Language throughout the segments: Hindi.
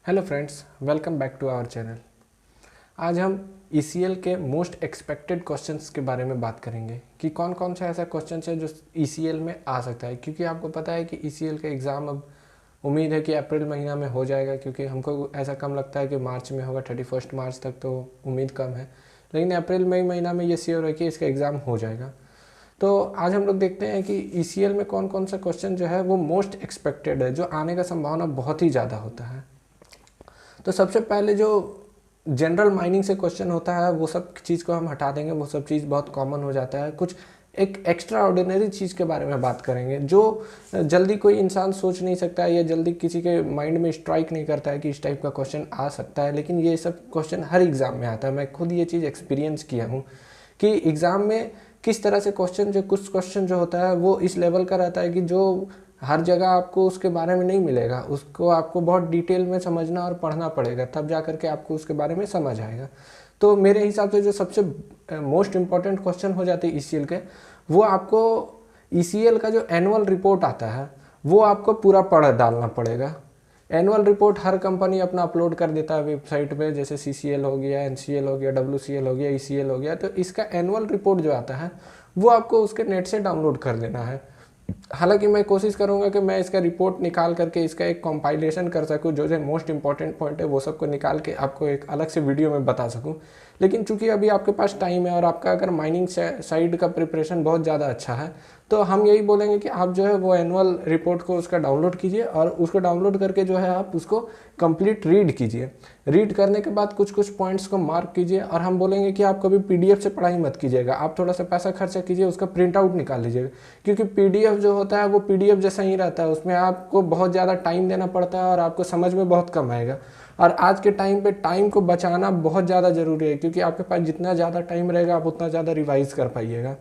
Hello friends, welcome back to our channel. आज हम ईसीएल के मोस्ट एक्सपेक्टेड क्वेश्चंस के बारे में बात करेंगे कि कौन कौन सा ऐसा क्वेश्चन है जो ईसीएल में आ सकता है। क्योंकि आपको पता है कि ईसीएल का एग्ज़ाम अब उम्मीद है कि अप्रैल महीना में हो जाएगा, क्योंकि हमको ऐसा कम लगता है कि मार्च में होगा। 31 मार्च तक तो उम्मीद कम है, लेकिन अप्रैल मई महीना में ये श्योर है कि इसका एग्ज़ाम हो जाएगा। तो आज हम लोग देखते हैं कि ईसीएल में कौन कौन सा क्वेश्चन जो है वो मोस्ट एक्सपेक्टेड है, जो आने का संभावना बहुत ही ज़्यादा होता है। तो सबसे पहले जो जनरल माइनिंग से क्वेश्चन होता है वो सब चीज़ को हम हटा देंगे, वो सब चीज़ बहुत कॉमन हो जाता है। कुछ एक एक्स्ट्रा ऑर्डिनरी चीज़ के बारे में बात करेंगे जो जल्दी कोई इंसान सोच नहीं सकता है या जल्दी किसी के माइंड में स्ट्राइक नहीं करता है कि इस टाइप का क्वेश्चन आ सकता है, लेकिन ये सब क्वेश्चन हर एग्ज़ाम में आता है। मैं खुद ये चीज़ एक्सपीरियंस किया हूँ कि एग्ज़ाम में किस तरह से कुछ क्वेश्चन जो होता है वो इस लेवल का रहता है कि जो हर जगह आपको उसके बारे में नहीं मिलेगा, उसको आपको बहुत डिटेल में समझना और पढ़ना पड़ेगा, तब जा करके आपको उसके बारे में समझ आएगा। तो मेरे हिसाब से जो सबसे मोस्ट इम्पॉर्टेंट क्वेश्चन हो जाते हैं ईसीएल के, वो आपको ईसीएल का जो एनुअल रिपोर्ट आता है वो आपको पूरा पढ़ डालना पड़ेगा। एनुअल रिपोर्ट हर कंपनी अपना अपलोड कर देता है वेबसाइट पे, जैसे सीसीएल हो गया, एनसीएल हो गया, डब्ल्यूसीएल हो गया, ईसीएल हो गया। तो इसका एनुअल रिपोर्ट जो आता है वो आपको उसके नेट से डाउनलोड कर लेना है। हालांकि मैं कोशिश करूंगा कि मैं इसका रिपोर्ट निकाल करके इसका एक कंपाइलेशन कर सकूं, जो मोस्ट इंपॉर्टेंट पॉइंट है वो सबको निकाल के आपको एक अलग से वीडियो में बता सकूं। लेकिन चूंकि अभी आपके पास टाइम है और आपका अगर माइनिंग साइड का प्रिपरेशन बहुत ज़्यादा अच्छा है, तो हम यही बोलेंगे कि आप जो है वो एनुअल रिपोर्ट को उसका डाउनलोड कीजिए और उसको डाउनलोड करके जो है आप उसको कंप्लीट रीड कीजिए। रीड करने के बाद कुछ कुछ पॉइंट्स को मार्क कीजिए। और हम बोलेंगे कि आप कभी पीडीएफ से पढ़ाई मत कीजिएगा, आप थोड़ा सा पैसा खर्चा कीजिए, उसका प्रिंट आउट निकाल लीजिएगा। क्योंकि पीडीएफ जो होता है वो पीडीएफ जैसा ही रहता है, उसमें आपको बहुत ज़्यादा टाइम देना पड़ता है और आपको समझ में बहुत कम आएगा। और आज के टाइम पे टाइम को बचाना बहुत ज़्यादा ज़रूरी है, क्योंकि आपके पास जितना ज़्यादा टाइम रहेगा आप उतना ज़्यादा रिवाइज कर पाइएगा।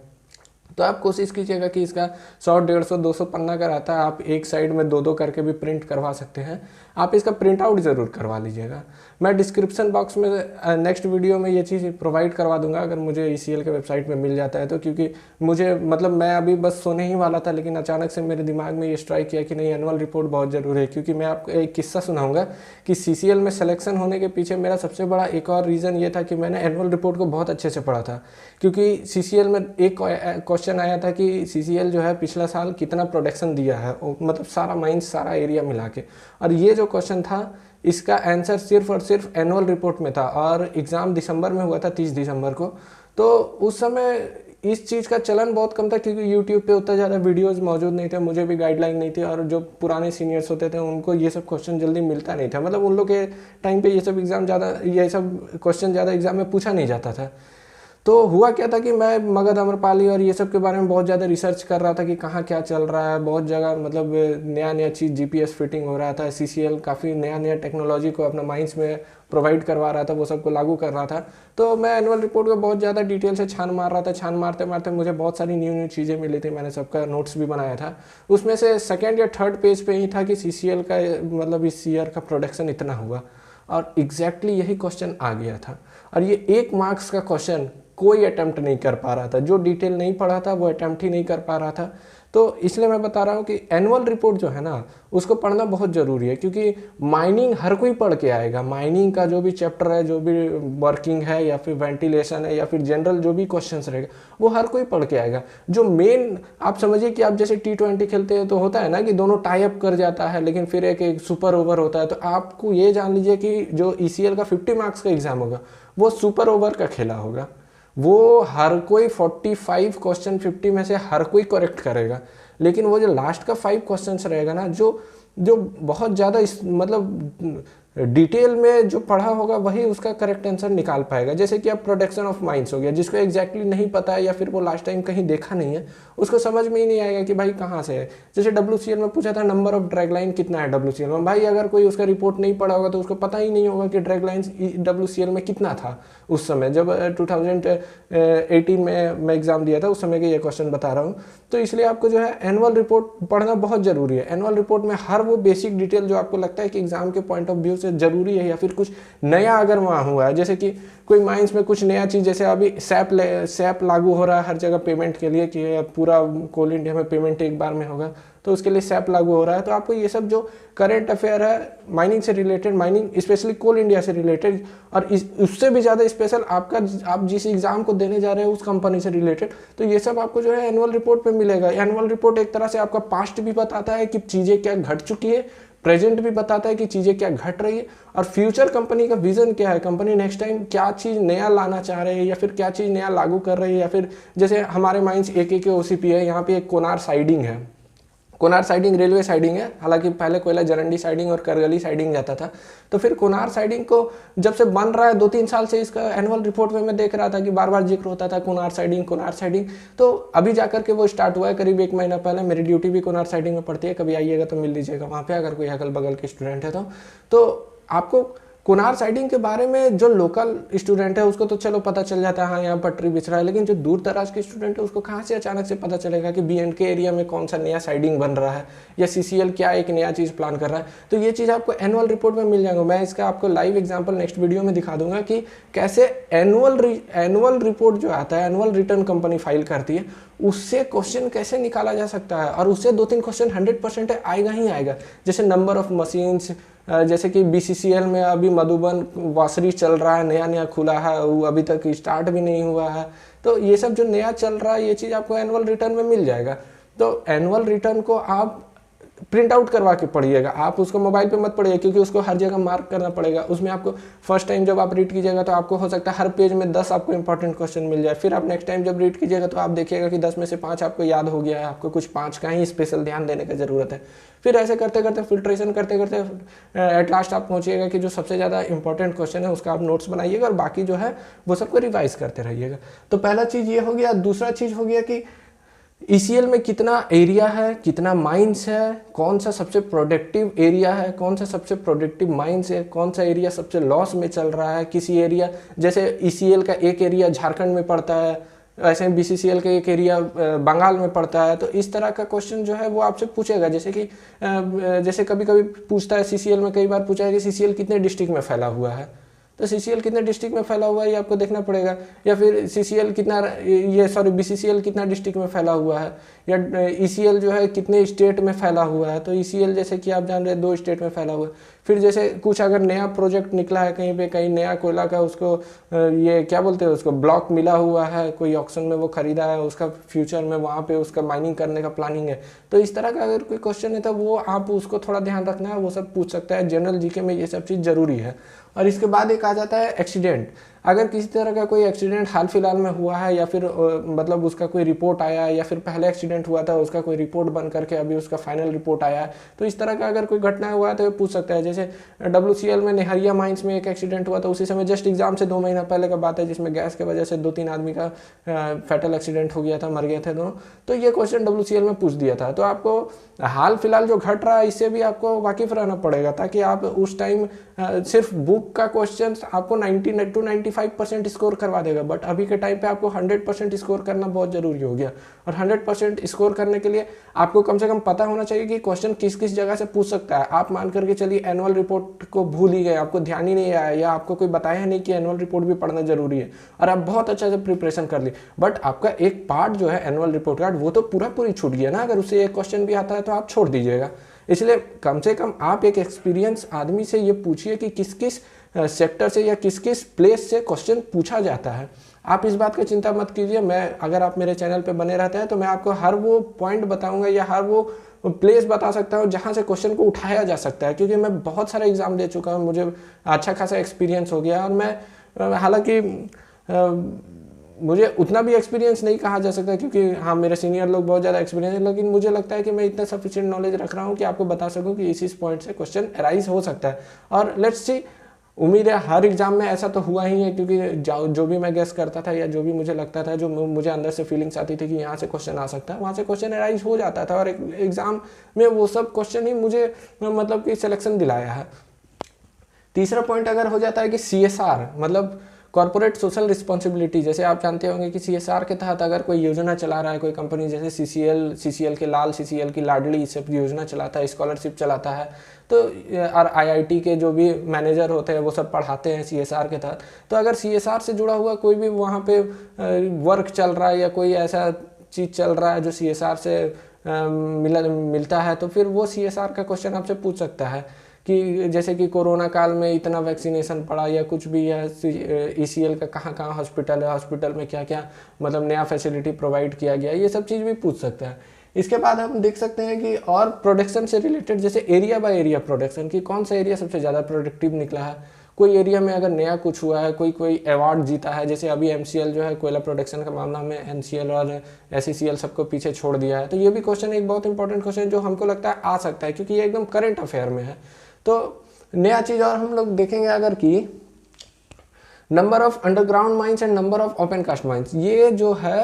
तो आप कोशिश कीजिएगा कि इसका 100, 150, 200 पन्ना का रहता है, आप एक साइड में दो दो करके भी प्रिंट करवा सकते हैं। आप इसका प्रिंट आउट ज़रूर करवा लीजिएगा। मैं डिस्क्रिप्शन बॉक्स में नेक्स्ट वीडियो में ये चीज़ प्रोवाइड करवा दूंगा, अगर मुझे ईसीएल के वेबसाइट में मिल जाता है तो। क्योंकि मुझे मतलब मैं अभी बस सोने ही वाला था, लेकिन अचानक से मेरे दिमाग में ये स्ट्राइक किया कि नहीं, एनुअल रिपोर्ट बहुत ज़रूरी है। क्योंकि मैं आपको एक किस्सा सुनाऊंगा कि सीसीएल में सिलेक्शन होने के पीछे मेरा सबसे बड़ा एक और रीज़न ये था कि मैंने एनुअल रिपोर्ट को बहुत अच्छे से पढ़ा था। क्योंकि सीसीएल में एक क्वेश्चन आया था कि सीसीएल जो है पिछला साल कितना प्रोडक्शन दिया है, मतलब सारा माइंस सारा एरिया मिला के। और ये जो क्वेश्चन था इसका आंसर सिर्फ और सिर्फ एनुअल रिपोर्ट में था, और एग्ज़ाम दिसंबर में हुआ था, 30 दिसंबर को। तो उस समय इस चीज़ का चलन बहुत कम था, क्योंकि यूट्यूब पे उतना ज़्यादा वीडियोस मौजूद नहीं थे, मुझे भी गाइडलाइन नहीं थी, और जो पुराने सीनियर्स होते थे उनको ये सब क्वेश्चन जल्दी मिलता नहीं था। मतलब उन लोग के टाइम पे ये सब क्वेश्चन ज़्यादा एग्जाम में पूछा नहीं जाता था। तो हुआ क्या था कि मैं मगध अमरपाली और ये सब के बारे में बहुत ज़्यादा रिसर्च कर रहा था कि कहाँ क्या चल रहा है। बहुत जगह मतलब नया नया चीज़ जीपीएस फिटिंग हो रहा था, सीसीएल काफ़ी नया नया टेक्नोलॉजी को अपना माइंस में प्रोवाइड करवा रहा था, वो सबको लागू कर रहा था। तो मैं एनुअल रिपोर्ट को बहुत ज़्यादा डिटेल से छान मार रहा था। छान मारते मारते मुझे बहुत सारी न्यू चीज़ें मिली थी, मैंने सबका नोट्स भी बनाया था। उसमें से सेकेंड या थर्ड पेज पे ही था कि सीसीएल का मतलब इस ईयर का प्रोडक्शन इतना हुआ, और एग्जैक्टली यही क्वेश्चन आ गया था। और ये 1 मार्क्स का क्वेश्चन कोई अटेम्प्ट नहीं कर पा रहा था, जो डिटेल नहीं पढ़ा था वो अटेम्प्ट ही नहीं कर पा रहा था। तो इसलिए मैं बता रहा हूँ कि एनुअल रिपोर्ट जो है ना उसको पढ़ना बहुत ज़रूरी है, क्योंकि माइनिंग हर कोई पढ़ के आएगा। माइनिंग का जो भी चैप्टर है, जो भी वर्किंग है या फिर वेंटिलेशन है या फिर जनरल जो भी क्वेश्चंस रहेगा वो हर कोई पढ़ के आएगा। जो मेन आप समझिए कि आप जैसे T20 खेलते हैं तो होता है ना कि दोनों टाई अप कर जाता है, लेकिन फिर एक सुपर ओवर होता है। तो आपको ये जान लीजिए कि जो ईसीएल का 50 मार्क्स का एग्जाम होगा वो सुपर ओवर का खेला होगा। वो हर कोई 45 क्वेश्चन 50 में से हर कोई करेक्ट करेगा, लेकिन वो जो लास्ट का 5 क्वेश्चंस रहेगा ना, जो बहुत ज़्यादा मतलब डिटेल में जो पढ़ा होगा वही उसका करेक्ट आंसर निकाल पाएगा। जैसे कि अब प्रोडक्शन ऑफ माइंस हो गया, जिसको एग्जैक्टली नहीं पता है या फिर वो लास्ट टाइम कहीं देखा नहीं है, उसको समझ में ही नहीं आएगा कि भाई कहाँ से है। जैसे डब्ल्यूसीएल में पूछा था नंबर ऑफ ड्रैग लाइन कितना है डब्ल्यूसीएल में, भाई अगर कोई उसका रिपोर्ट नहीं पढ़ा होगा तो उसको पता ही नहीं होगा कि ड्रैग लाइन डब्ल्यूसीएल में कितना था उस समय। जब 2018 में मैं एग्जाम दिया था उस समय के ये क्वेश्चन बता रहा हूँ। तो इसलिए आपको जो है एनुअल रिपोर्ट पढ़ना बहुत ज़रूरी है। एनुअल रिपोर्ट में हर वो बेसिक डिटेल जो आपको लगता है कि एग्जाम के पॉइंट ऑफ व्यू से ज़रूरी है, या फिर कुछ नया अगर वहाँ हुआ है, जैसे कि कोई माइंस में कुछ नया चीज़, जैसे अभी सैप लागू हो रहा है हर जगह पेमेंट के लिए कि पूरा कोल इंडिया में पेमेंट एक बार में होगा, तो उसके लिए सैप लागू हो रहा है। तो आपको ये सब जो करंट अफेयर है माइनिंग से रिलेटेड, माइनिंग स्पेशली कोल इंडिया से रिलेटेड, और उससे भी ज़्यादा स्पेशल आप जिस एग्ज़ाम को देने जा रहे हो उस कंपनी से रिलेटेड, तो ये सब आपको जो है एनुअल रिपोर्ट पे मिलेगा। एनुअल रिपोर्ट एक तरह से आपका पास्ट भी बताता है कि चीज़ें क्या घट चुकी है, प्रेजेंट भी बताता है कि चीज़ें क्या घट रही है, और फ्यूचर कंपनी का विजन क्या है, कंपनी नेक्स्ट टाइम क्या चीज़ नया लाना चाह रहे हैं या फिर क्या चीज़ नया लागू कर रही है। या फिर जैसे हमारे माइंस एक के OCP है, यहाँ पे एक कोनार साइडिंग है, कोनार साइडिंग रेलवे साइडिंग है, हालांकि पहले कोयला जरंडी साइडिंग और करगली साइडिंग जाता था। तो फिर कोनार साइडिंग को जब से बन रहा है 2-3 साल से, इसका एनुअल रिपोर्ट में मैं देख रहा था कि बार बार जिक्र होता था कोनार साइडिंग। तो अभी जाकर के वो स्टार्ट हुआ है करीब 1 महीना पहले। मेरी ड्यूटी भी कोनार साइडिंग में पड़ती है, कभी आइएगा तो मिल लीजिएगा वहाँ पे, अगर कोई अगल बगल के स्टूडेंट है तो आपको कोनार साइडिंग के बारे में जो लोकल स्टूडेंट है उसको तो चलो पता चल जाता है, हाँ यहाँ पटरी बिछ रहा है, लेकिन जो दूर दराज के स्टूडेंट है उसको कहाँ से अचानक से पता चलेगा कि BNK एरिया में कौन सा नया साइडिंग बन रहा है, या CCL क्या एक नया चीज़ प्लान कर रहा है। तो ये चीज़ आपको एनुअल रिपोर्ट में मिल जाएगा। मैं इसका आपको लाइव एग्जाम्पल नेक्स्ट वीडियो में दिखा दूंगा कि कैसे एनुअल रिपोर्ट जो आता है, एनुअल रिटर्न कंपनी फाइल करती है, उससे क्वेश्चन कैसे निकाला जा सकता है, और उससे 2-3 क्वेश्चन 100% आएगा ही आएगा। जैसे नंबर ऑफ मशीन्स, जैसे कि BCCL में अभी मधुबन वासरी चल रहा है, नया खुला है, वो अभी तक स्टार्ट भी नहीं हुआ है। तो ये सब जो नया चल रहा है ये चीज़ आपको एनुअल रिटर्न में मिल जाएगा। तो एनुअल रिटर्न को आप प्रिंट आउट करवा के पढ़िएगा, आप उसको मोबाइल पे मत पढ़िएगा, क्योंकि उसको हर जगह मार्क करना पड़ेगा। उसमें आपको फर्स्ट टाइम जब आप रीड कीजिएगा तो आपको हो सकता है हर पेज में 10 आपको इंपॉर्टेंट क्वेश्चन मिल जाए। फिर आप नेक्स्ट टाइम जब रीड कीजिएगा तो आप देखिएगा कि 10 में से 5 आपको याद हो गया है, आपको कुछ 5 का ही स्पेशल ध्यान देने की ज़रूरत है। फिर ऐसे करते करते फिल्ट्रेशन करते करते एट लास्ट आप पहुँचिएगा कि जो सबसे ज़्यादा इंपॉर्टेंट क्वेश्चन है उसका आप नोट्स बनाइएगा, और बाकी जो है वो सबको रिवाइज करते रहिएगा। तो पहला चीज़ ये हो गया। दूसरा चीज़ हो गया कि ECL में कितना एरिया है, कितना माइंस है, कौन सा सबसे प्रोडक्टिव एरिया है, कौन सा सबसे प्रोडक्टिव माइंस है, कौन सा एरिया सबसे लॉस में चल रहा है। किसी एरिया, जैसे ECL का एक एरिया झारखंड में पड़ता है, ऐसे BCCL का एक एरिया बंगाल में पड़ता है। तो इस तरह का क्वेश्चन जो है वो आपसे पूछेगा। जैसे कभी कभी पूछता है, CCL में कई बार पूछा है कि CCL कितने डिस्ट्रिक्ट में फैला हुआ है, तो CCL कितने डिस्ट्रिक्ट में फैला हुआ है ये आपको देखना पड़ेगा। या फिर BCCL कितना डिस्ट्रिक्ट में फैला हुआ है, या ECL जो है कितने स्टेट में फैला हुआ है। तो ECL जैसे कि आप जान रहे हैं 2 स्टेट में फैला हुआ है। फिर जैसे कुछ अगर नया प्रोजेक्ट निकला है कहीं पे, कहीं नया कोयला का उसको ये क्या बोलते हैं उसको ब्लॉक मिला हुआ है, कोई ऑक्शन में वो खरीदा है, उसका फ्यूचर में वहाँ पे उसका माइनिंग करने का प्लानिंग है। तो इस तरह का अगर कोई क्वेश्चन है तो वो आप उसको थोड़ा ध्यान रखना है, वो सब पूछ सकता है। जनरल GK में ये सब चीज़ जरूरी है। और इसके बाद एक आ जाता है एक्सीडेंट। अगर किसी तरह का कोई एक्सीडेंट हाल फिलहाल में हुआ है, या फिर मतलब उसका कोई रिपोर्ट आया है, या फिर पहले एक्सीडेंट हुआ था उसका कोई रिपोर्ट बन करके अभी उसका फाइनल रिपोर्ट आया है, तो इस तरह का अगर कोई घटना हुआ है तो ये पूछ सकता है। जैसे WCL में नेहरिया माइंस में एक एक्सीडेंट हुआ था, उसी समय जस्ट एग्जाम से 2 महीना पहले का बात है, जिसमें गैस की वजह से 2-3 आदमी का फैटल एक्सीडेंट हो गया था, मर गए थे दोनों। तो ये क्वेश्चन WCL में पूछ दिया था। तो आपको हाल फिलहाल जो घट रहा है इससे भी आपको वाकिफ रहना पड़ेगा, ताकि आप उस टाइम सिर्फ बुक का क्वेश्चन आपको 90 to 95% स्कोर करवा देगा, बट अभी के टाइम पे आपको 100% स्कोर करना बहुत जरूरी हो गया। और 100% स्कोर करने के लिए आपको कम से कम पता होना चाहिए कि क्वेश्चन किस किस जगह से पूछ सकता है। आप मान करके चलिए एनुअल रिपोर्ट को भूल ही गए, आपको ध्यान ही नहीं आया, या आपको कोई बताया नहीं कि एनुअल रिपोर्ट भी पढ़ना जरूरी है, और आप बहुत अच्छा से प्रिपरेशन कर ली, बट आपका एक पार्ट जो है एनुअल रिपोर्ट कार्ड वो तो पूरी छूट गया ना। अगर उससे एक क्वेश्चन भी आता है तो आप छोड़ दीजिएगा। इसलिए कम से कम आप एक एक्सपीरियंस आदमी से ये पूछिए कि किस किस सेक्टर से या किस किस प्लेस से क्वेश्चन पूछा जाता है। आप इस बात की चिंता मत कीजिए, मैं अगर आप मेरे चैनल पे बने रहते हैं तो मैं आपको हर वो पॉइंट बताऊंगा या हर वो प्लेस बता सकता हूँ जहाँ से क्वेश्चन को उठाया जा सकता है, क्योंकि मैं बहुत सारे एग्जाम दे चुका हूँ, मुझे अच्छा खासा एक्सपीरियंस हो गया। और मैं हालांकि मुझे उतना भी एक्सपीरियंस नहीं कहा जा सकता, क्योंकि हाँ मेरे सीनियर लोग बहुत ज़्यादा एक्सपीरियंस है, लेकिन मुझे लगता है कि मैं इतना सफिशिएंट नॉलेज रख रहा हूँ कि आपको बता सकूँ कि इस पॉइंट से क्वेश्चन अराइज हो सकता है। और लेट्स सी, उम्मीद है हर एग्जाम में ऐसा तो हुआ ही है, क्योंकि जो भी मैं गेस करता था या जो भी मुझे लगता था, जो मुझे अंदर से फीलिंग्स आती थी कि यहाँ से क्वेश्चन आ सकता है, वहाँ से क्वेश्चन अराइज हो जाता था। और एग्जाम में वो सब क्वेश्चन ही मुझे मतलब कि सिलेक्शन दिलाया है। तीसरा पॉइंट अगर हो जाता है कि CSR, मतलब कॉर्पोरेट सोशल रिस्पॉन्सिबिलिटी, जैसे आप जानते होंगे कि CSR के तहत अगर कोई योजना चला रहा है कोई कंपनी, जैसे CCL के लाल, CCL की लाडली सब योजना चलाता है, स्कॉलरशिप चलाता है, तो और IIT के जो भी मैनेजर होते हैं वो सब पढ़ाते हैं CSR के तहत। तो अगर CSR से जुड़ा हुआ कोई भी वहाँ पे वर्क चल रहा है या कोई ऐसा चीज़ चल रहा है जो CSR से मिलता है, तो फिर वो CSR का क्वेश्चन आपसे पूछ सकता है कि जैसे कि कोरोना काल में इतना वैक्सीनेशन पड़ा या कुछ भी है, ECL का कहाँ कहाँ हॉस्पिटल है, हॉस्पिटल में क्या क्या मतलब नया फैसिलिटी प्रोवाइड किया गया, ये सब चीज़ भी पूछ सकता है। इसके बाद हम देख सकते हैं कि और प्रोडक्शन से रिलेटेड, जैसे एरिया बाय एरिया प्रोडक्शन, की कौन सा एरिया सबसे ज़्यादा प्रोडक्टिव निकला है, कोई एरिया में अगर नया कुछ हुआ है, कोई अवार्ड जीता है, जैसे अभी MCL जो है कोयला प्रोडक्शन का मामला में NCL और SECL सबको पीछे छोड़ दिया है। तो ये भी क्वेश्चन एक बहुत इंपॉर्टेंट क्वेश्चन जो हमको लगता है आ सकता है, क्योंकि ये एकदम करंट अफेयर में है। तो नया चीज़ और हम लोग देखेंगे अगर कि number of underground mines and number of open cast mines, ये जो है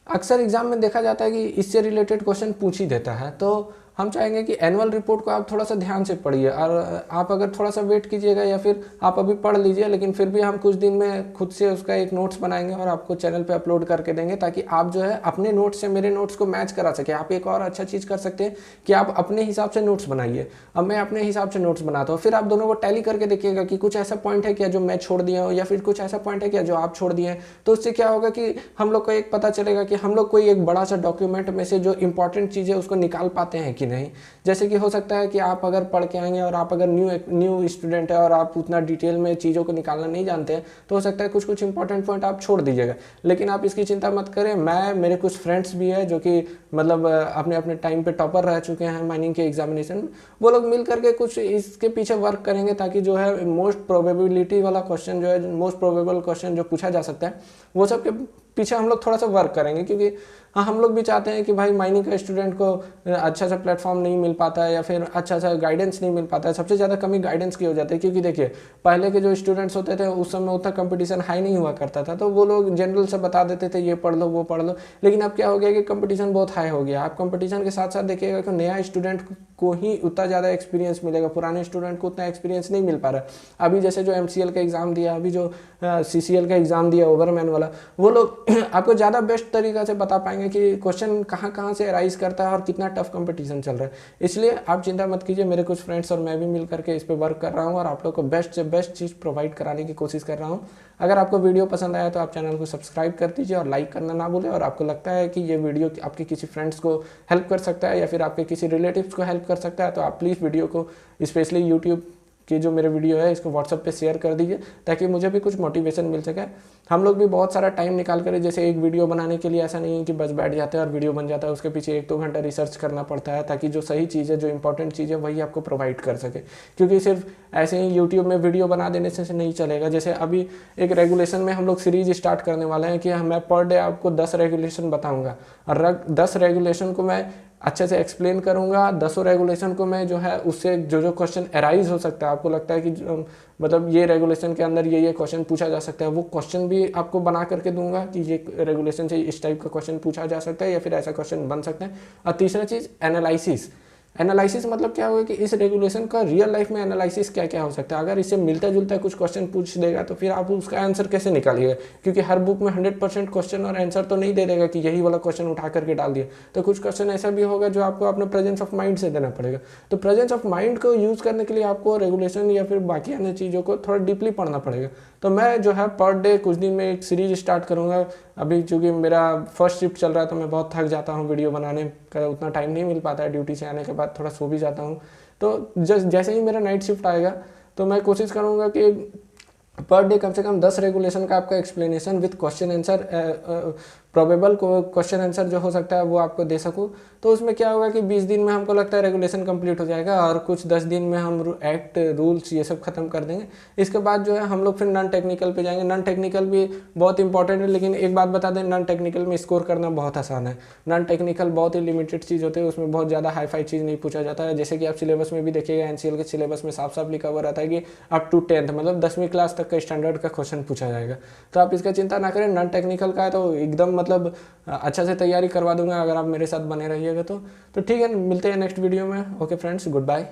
अक्सर एग्जाम में देखा जाता है कि इससे रिलेटेड क्वेश्चन पूछ ही देता है। तो हम चाहेंगे कि एनुअल रिपोर्ट को आप थोड़ा सा ध्यान से पढ़िए, और आप अगर थोड़ा सा वेट कीजिएगा या फिर आप अभी पढ़ लीजिए, लेकिन फिर भी हम कुछ दिन में खुद से उसका एक नोट्स बनाएंगे और आपको चैनल पे अपलोड करके देंगे, ताकि आप जो है अपने नोट्स से मेरे नोट्स को मैच करा सके। आप एक और अच्छा चीज़ कर सकते हैं कि आप अपने हिसाब से नोट्स बनाइए, अब मैं अपने हिसाब से नोट्स बनाता हूँ, फिर आप दोनों को टैली करके देखिएगा कि कुछ ऐसा पॉइंट है क्या जो मैं छोड़ दिया हूँ, या फिर कुछ ऐसा पॉइंट है क्या जो आप छोड़ दिए हैं। तो उससे क्या होगा कि हम लोग को एक पता चलेगा कि हम लोग कोई एक बड़ा सा डॉक्यूमेंट में से जो इंपॉर्टेंट चीज़ है उसको निकाल पाते हैं कि नहीं। जैसे कि हो सकता है कि आप अगर पढ़ के आएंगे और आप अगर न्यू स्टूडेंट है और आप उतना डिटेल में चीज़ों को निकालना नहीं जानते हैं, तो हो सकता है कुछ इंपॉर्टेंट पॉइंट आप छोड़ दीजिएगा। लेकिन आप इसकी चिंता मत करें, मेरे कुछ फ्रेंड्स भी है जो कि मतलब अपने अपने टाइम पे टॉपर रह चुके हैं माइनिंग के एग्जामिनेशन में, वो लोग मिल करके कुछ इसके पीछे वर्क करेंगे, ताकि जो है मोस्ट प्रोबेबिलिटी वाला क्वेश्चन जो है, मोस्ट प्रोबेबल क्वेश्चन जो पूछा जा सकता है, वो सब के पीछे हम लोग थोड़ा सा वर्क करेंगे। क्योंकि हाँ, हम लोग भी चाहते हैं कि भाई माइनिंग का स्टूडेंट को अच्छा सा प्लेटफॉर्म नहीं मिल पाता है या फिर अच्छा सा गाइडेंस नहीं मिल पाता है। सबसे ज़्यादा कमी गाइडेंस की हो जाती है, क्योंकि देखिए पहले के जो स्टूडेंट्स होते थे उस समय उतना कंपटीशन हाई नहीं हुआ करता था, तो वो लोग जनरल से बता देते थे ये पढ़ लो वो पढ़ लो। लेकिन अब क्या हो गया कि कंपटीशन बहुत हाई हो गया। आप कंपटीशन के साथ साथ देखिएगा कि नया स्टूडेंट को ही उतना ज़्यादा एक्सपीरियंस मिलेगा, पुराने स्टूडेंट को उतना एक्सपीरियंस नहीं मिल पा रहा। अभी जैसे जो MCL का एग्ज़ाम दिया, अभी जो CCL का एग्ज़ाम दिया ओवरमैन वाला, वो लोग आपको ज़्यादा बेस्ट तरीका से बता पाएंगे कि क्वेश्चन कहाँ कहाँ से अराइज करता है और कितना टफ कंपटीशन चल रहा है। इसलिए आप चिंता मत कीजिए, मेरे कुछ फ्रेंड्स और मैं भी मिल करके इस पर वर्क कर रहा हूँ और आप लोग को बेस्ट से बेस्ट चीज़ प्रोवाइड कराने की कोशिश कर रहा हूँ। अगर आपको वीडियो पसंद आया तो आप चैनल को सब्सक्राइब कर दीजिए और लाइक करना ना भूलें। और आपको लगता है कि ये वीडियो आपके किसी फ्रेंड्स को हेल्प कर सकता है या फिर आपके किसी रिलेटिव्स को हेल्प कर सकता है, तो आप प्लीज़ वीडियो को स्पेशली यूट्यूब कि जो मेरे वीडियो है इसको व्हाट्सएप पे शेयर कर दीजिए, ताकि मुझे भी कुछ मोटिवेशन मिल सके। हम लोग भी बहुत सारा टाइम निकाल कर, जैसे एक वीडियो बनाने के लिए ऐसा नहीं है कि बस बैठ जाते हैं और वीडियो बन जाता है, उसके पीछे 1-2 घंटा रिसर्च करना पड़ता है, ताकि जो सही चीज़ है, जो इंपॉर्टेंट चीज़ है, वही आपको प्रोवाइड कर सके। क्योंकि सिर्फ ऐसे ही यूट्यूब में वीडियो बना देने से नहीं चलेगा। जैसे अभी एक रेगुलेशन में हम लोग सीरीज स्टार्ट करने वाले हैं कि मैं पर डे आपको 10 रेगुलेशन बताऊँगा और 10 रेगुलेशन को मैं अच्छे से एक्सप्लेन करूंगा। 10 रेगुलेशन को मैं जो है उससे जो क्वेश्चन अराइज हो सकता है, आपको लगता है कि मतलब ये रेगुलेशन के अंदर ये क्वेश्चन पूछा जा सकता है, वो क्वेश्चन भी आपको बना करके दूंगा कि ये रेगुलेशन से इस टाइप का क्वेश्चन पूछा जा सकता है या फिर ऐसा क्वेश्चन बन सकता है। और तीसरा चीज़ एनालिसिस। एनालिसिस मतलब क्या होगा कि इस रेगुलेशन का रियल लाइफ में एनालिसिस क्या क्या हो सकता है। अगर इससे मिलता जुलता कुछ क्वेश्चन पूछ देगा तो फिर आप उसका आंसर कैसे निकालिएगा, क्योंकि हर बुक में 100% क्वेश्चन और आंसर तो नहीं दे देगा कि यही वाला क्वेश्चन उठा करके डाल दिया। तो कुछ क्वेश्चन ऐसा भी होगा जो आपको अपने प्रेजेंस ऑफ माइंड से देना पड़ेगा। तो प्रेजेंस ऑफ माइंड को यूज़ करने के लिए आपको रेगुलेशन या फिर बाकी अन्य चीज़ों को थोड़ा डीपली पढ़ना पड़ेगा। तो मैं जो है पर डे कुछ दिन में एक सीरीज स्टार्ट करूँगा। अभी चूँकि मेरा फर्स्ट शिफ्ट चल रहा है तो मैं बहुत थक जाता हूँ, वीडियो बनाने का उतना टाइम नहीं मिल पाता है, ड्यूटी से आने के बाद थोड़ा सो भी जाता हूँ। तो जैसे ही मेरा नाइट शिफ्ट आएगा तो मैं कोशिश करूँगा कि पर डे कम से कम 10 रेगुलेशन का आपका explanation with question answer, probable question answer जो हो सकता है वो आपको दे सकूँ। तो उसमें क्या होगा कि 20 दिन में हमको लगता है रेगुलेशन कंप्लीट हो जाएगा और कुछ 10 दिन में हम एक्ट रूल्स ये सब खत्म कर देंगे। इसके बाद जो है हम लोग फिर नॉन टेक्निकल पे जाएंगे। नॉन टेक्निकल भी बहुत इंपॉर्टेंट है, लेकिन एक बात बता दें, नॉन टेक्निकल में स्कोर करना बहुत आसान है। नॉन टेक्निकल बहुत ही लिमिटेड चीज़ होती है, उसमें बहुत ज़्यादा हाई फाई चीज़ नहीं पूछा जाता है। जैसे कि आप सिलेबस में भी देखिएगा, NCL के सिलेबस में साफ साफ लिखा हुआ रहता है कि अप टू 10th मतलब 10वीं क्लास तक का स्टैंडर्ड का क्वेश्चन पूछा जाएगा। तो आप इसका चिंता ना करें। नॉन टेक्निकल का है तो एकदम मतलब अच्छा से तैयारी करवा दूंगा अगर आप मेरे साथ बने रहिएगा तो ठीक है। मिलते हैं नेक्स्ट वीडियो में। Okay friends, good bye.